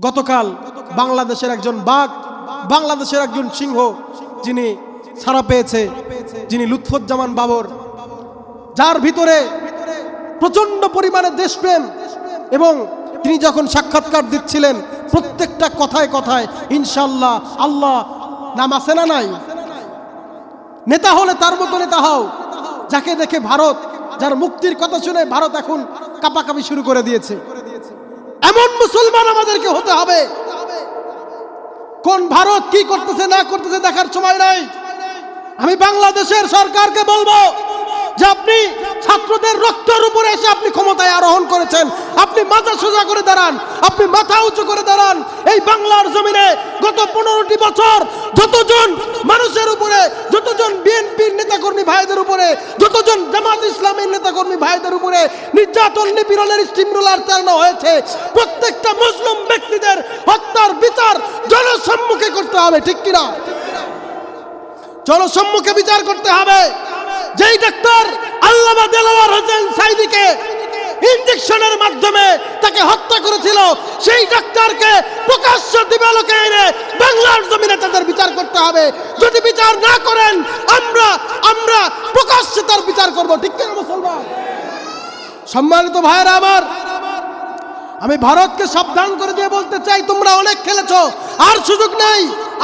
গতকাল বাংলাদেশের একজন বাঘ, বাংলাদেশের একজন সিংহ যিনি ছাড়া পেয়েছে, যিনি লুৎফুজ্জামান বাবর, যার ভিতরে প্রচন্ড পরিমাণে দেশপ্রেম, এবং তিনি যখন সাক্ষাৎকার দিচ্ছিলেন প্রত্যেকটা কথায় কথায় ইনশাআল্লাহ আল্লাহ নাম আছে না নাই? নেতা হলে তার মতো নেতা হও, যাকে দেখে ভারত, যার মুক্তির কথা শুনে ভারত এখন কাঁপাকাঁপি শুরু করে দিয়েছে। এমন মুসলমান আমাদেরকে হতে হবে। কোন ভারত কি করতেছে না করতেছে দেখার সময় নাই। আমি বাংলাদেশের সরকারকে বলবো যে আপনি ছাত্রদের রক্তের উপরে এসে আপনি ক্ষমতায় আরোহণ করেছেন, আপনি মাথা সোজা করে দাঁড়ান, আপনি মাথা উঁচু করে দাঁড়ান। এই বাংলার জমিনে গত 15টি বছর যতজন মানুষের উপরে, যতজন বিএনপির নেতাকর্মী ভাইদের উপরে, যতজন জামাত ইসলামের নেতাকর্মী ভাইদের উপরে নির্যাতন নিপীড়নের স্টিম রোলার চালানো হয়েছে, প্রত্যেকটা মুসলিম ব্যক্তিদের হত্যার বিচার জনসম্মুখে করতে হবে, ঠিক কিনা? জনসম্মুখে বিচার করতে হবে। যেই ডাক্তার আল্লামা দেলোয়ার হোসেন সাইদিকে ইনজেকশনের মাধ্যমে তাকে হত্যা করেছিল, সেই ডাক্তারকে প্রকাশ্য দিবালোকে এনে বাংলার জমিনে তাদের বিচার করতে হবে। যদি বিচার না করেন আমরা প্রকাশ্যে তার বিচার করব, ঠিক কিনা মুসলমান? সম্মানিত ভাইয়েরা আমার, আমি ভারতকে সাবধান করে দিয়ে বলতে চাই, তোমরা অনেক খেলেছো, আর সুযোগ নাই,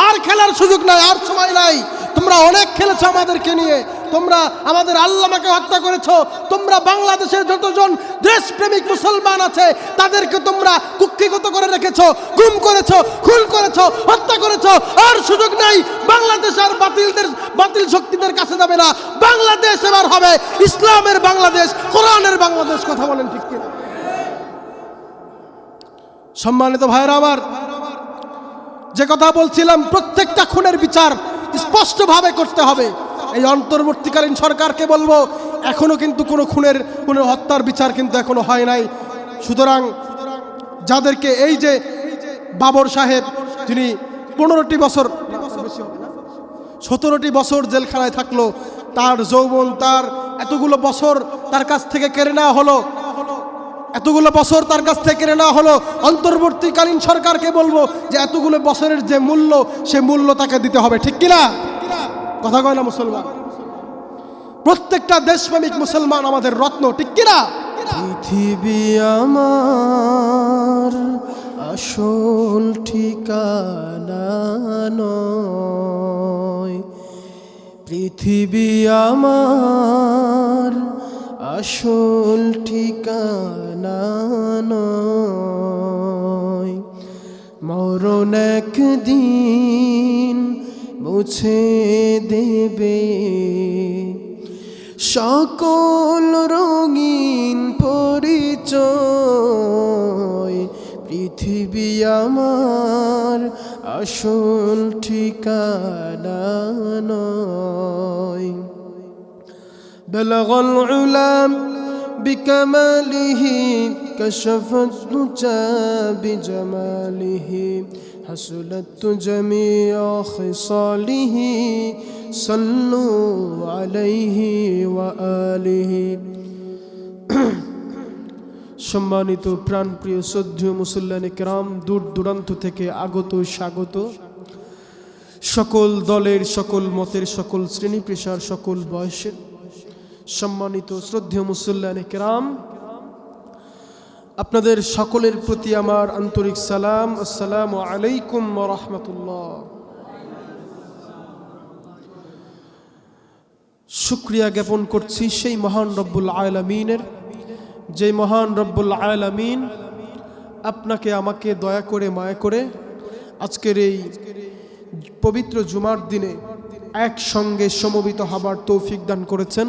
আর খেলার সুযোগ নাই, আর সময় নাই। তোমরা অনেক খেলেছো আমাদেরকে নিয়ে, তোমরা আমাদের আল্লামাকে হত্যা করেছো, তোমরা বাংলাদেশের যতজন দেশপ্রেমিক মুসলমান আছে তাদেরকে তোমরা কুক্ষিগত করে রেখেছো, গুম করেছো, খুন করেছো, হত্যা করেছো। আর সুযোগ নাই, বাংলাদেশ আর বাতিল শক্তিদের কাছে যাবে না। বাংলাদেশ এবার হবে ইসলামের বাংলাদেশ, কোরআনের বাংলাদেশ। কথা বলেন ঠিক কিনা? সম্মানিত ভাইরা আমার, যে কথা বলছিলাম, প্রত্যেকটা খুনের বিচার স্পষ্টভাবে করতে হবে। এই অন্তর্বর্তীকালীন সরকারকে বলবো, এখনো কিন্তু কোনো হত্যার বিচার কিন্তু এখনো হয় নাই। সুতরাং যাদেরকে এই যে বাবর সাহেব, যিনি 15টি বছর 17টি বছর জেলখানায় থাকলো, তার যৌবন, তার এতগুলো বছর তার কাছ থেকে কেড়ে নেওয়া হলো, এতগুলো বছর তার কাছ থেকে কেড়ে নেওয়া হলো। অন্তর্বর্তীকালীন সরকারকে বলবো যে এতগুলো বছরের যে মূল্য, সে মূল্য তাকে দিতে হবে, ঠিক কিনা? কথা কয় না মুসলমান? প্রত্যেকটা দেশপ্রেমিক মুসলমান আমাদের রত্ন, ঠিক কিনা? পৃথিবী আমার আসল ঠিকানা নয়, পৃথিবী আমার আসল ঠিকানা নয়। মরণ একদিন মুছে দেবে সকল রঙিন পরিচয়, পৃথিবী আমার আসল ঠিকানা নয়। বলগল উলাম বিকামালিহি কশফত দুজা বিজামালিহি حصلت جميع خصاله صلوا عليه وآله। সম্মানিত প্রাণপ্রিয় শ্রদ্ধেয় মুসল্লানে কেরাম, দূর দূরান্ত থেকে আগত স্বাগত, সকল দলের, সকল মতের, সকল শ্রেণী পেশার, সকল বয়সের সম্মানিত শ্রদ্ধেয় মুসল্লানে কেরাম, আপনাদের সকলের প্রতি আমার আন্তরিক সালাম। আসসালামু আলাইকুম ওয়া রাহমাতুল্লাহ। শুকরিয়া জ্ঞাপন করছি সেই মহান রব্বুল আলামিনের, যে মহান রব্বুল আলামিন আপনাকে আমাকে দয়া করে মায়া করে আজকের এই পবিত্র জুমার দিনে একসঙ্গে সমবেত হবার তৌফিক দান করেছেন।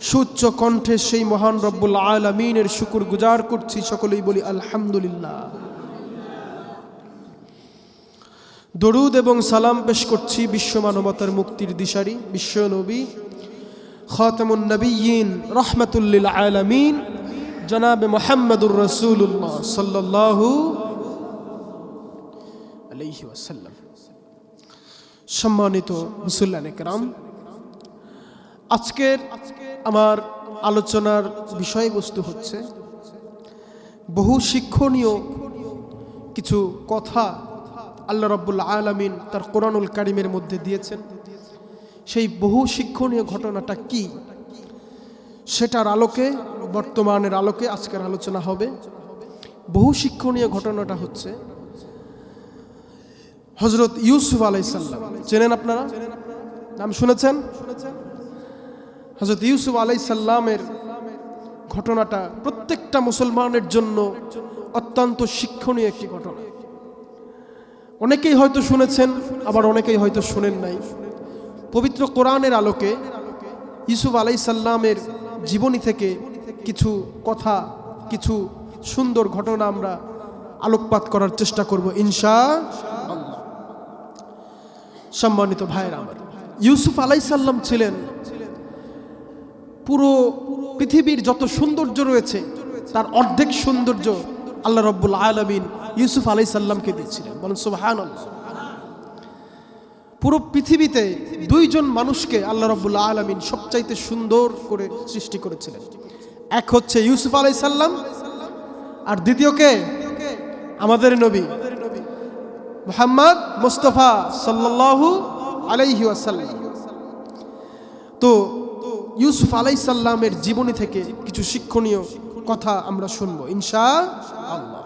সুচ্চ কণ্ঠে সেই মহান রব্বুল আলামিনের শুকর গুজার করছি, সকলেই বলি আলহামদুলিল্লাহ। দরুদ এবং সালাম পেশ করছি বিশ্ব মানবতার মুক্তির দিশারি, বিশ্ব নবী, খাতামুন নবিয়্যিন, রাহমাতুল লিল আলামিন, জনাবে মুহাম্মদুর রাসূলুল্লাহ সাল্লাল্লাহু আলাইহি ওয়াসাল্লাম। সম্মানিত মুসল্লানে কেরাম, আজকের আমার আলোচনার বিষয়বস্তু হচ্ছে বহু শিক্ষণীয় কিছু কথা আল্লাহ রাব্বুল আলামিন তার কোরআনুল কারীমের মধ্যে দিয়েছেন। সেই বহু শিক্ষণীয় ঘটনাটা কি, সেটার আলোকে, বর্তমানের আলোকে আজকের আলোচনা হবে। বহু শিক্ষণীয় ঘটনাটা হচ্ছে হযরত ইউসুফ আলাইহিস সালাম। চেনেন আপনারা? নাম শুনেছেন? হযরত ইউসুফ আলাইহিস সালামের ঘটনাটা প্রত্যেকটা মুসলমানের জন্য অত্যন্ত শিক্ষণীয় একটি ঘটনা। অনেকেই হয়তো শুনেছেন, আবার অনেকেই হয়তো শুনেন নাই। পবিত্র কোরআনের আলোকে ইউসুফ আলাইহিস সালামের জীবনী থেকে কিছু কথা, কিছু সুন্দর ঘটনা আমরা আলোকপাত করার চেষ্টা করব ইনশাআল্লাহ। সম্মানিত ভাইরা আমার, ইউসুফ আলাইহিস সালাম ছিলেন পুরো পৃথিবীর যত সৌন্দর্য রয়েছে তার অর্ধেক সৌন্দর্য আল্লাহ রাব্বুল আলামিন ইউসুফ আলাইহিস সালামকে দিয়েছিলেন। বলেন সুবহানাল্লাহ। পুরো পৃথিবীতে দুইজন মানুষকে আল্লাহ রাব্বুল আলামিন সবচাইতে সুন্দর করে সৃষ্টি করেছিলেন। এক হচ্ছে ইউসুফ আলাইহিস সালাম, আর দ্বিতীয় কে? আমাদের নবী মুহাম্মদ মুস্তাফা সাল্লাল্লাহু আলাইহি ওয়াসাল্লাম। তো ইউসুফ আলাইহিস সালামের জীবনী থেকে কিছু শিক্ষণীয় কথা আমরা শুনবো ইনশাআল্লাহ।